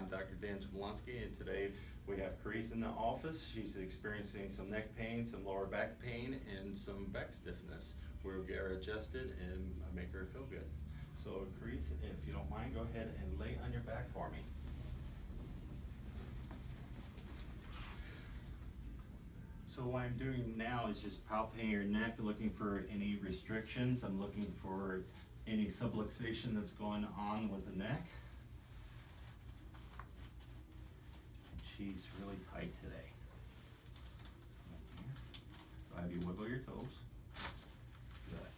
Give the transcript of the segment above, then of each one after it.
I'm Dr. Dan Jablonski, and today we have Chraise in the office. She's experiencing some neck pain, some lower back pain, and some back stiffness. We'll get her adjusted and make her feel good. So Chraise, if you don't mind, go ahead and lay on your back for me. So what I'm doing now is just palpating your neck, looking for any restrictions. I'm looking for any subluxation that's going on with the neck. And she's really tight today. Right here. So I have you wiggle your toes. Good.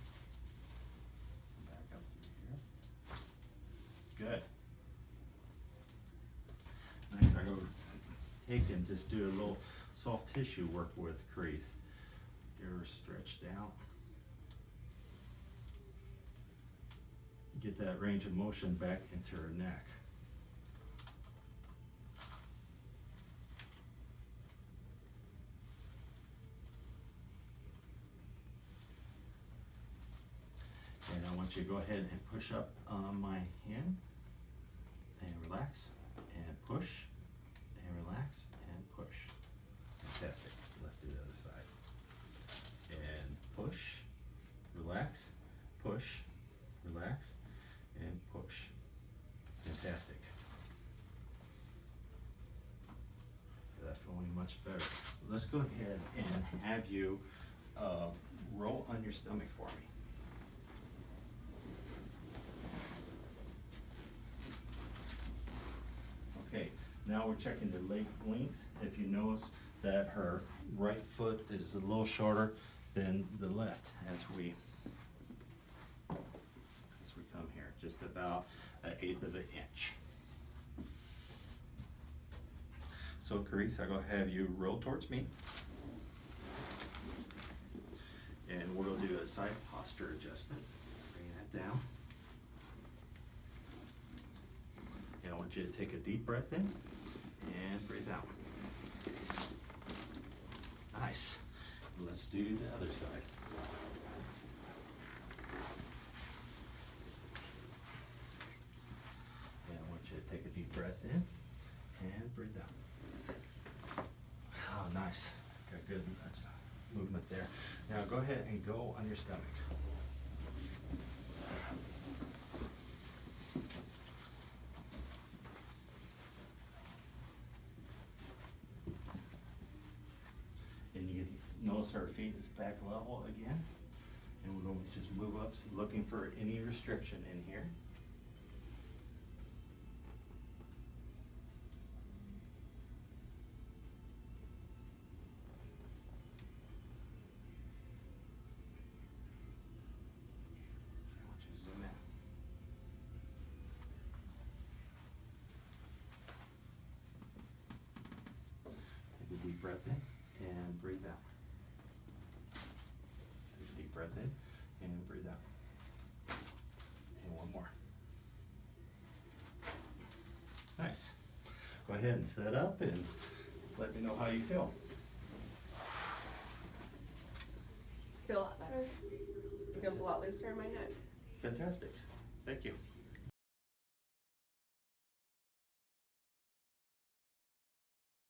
Back up through here. Good. Next I go take and just do a little soft tissue work with Chraise. Get her stretched out. Get that range of motion back into her neck. And I want you to go ahead and push up on my hand and relax and push and relax and push. Fantastic. Let's do the other side. And push, relax, push, relax, and push. Fantastic. That's feeling much better. Let's go ahead and have you roll on your stomach for me. Okay, now we're checking the leg length. If you notice that her right foot is a little shorter than the left as we come here, just about 1/8 of an inch. So Chraise, I'm gonna have you roll towards me, and we'll do a side posture adjustment. Bring that down. And I want you to take a deep breath in and breathe out. Nice. Let's do the other side. And I want you to take a deep breath in and breathe out. Oh, nice. Got good movement there. Now go ahead and go on your stomach. And you can notice her feet is back level again. And we're going to just move up, looking for any restriction in here. I want you to zoom in. Take a deep breath in and breathe out. Take a deep breath in and breathe out. And one more. Nice. Go ahead and set up and let me know how you feel. Feel a lot better. Feels a lot looser in my neck. Fantastic. Thank you.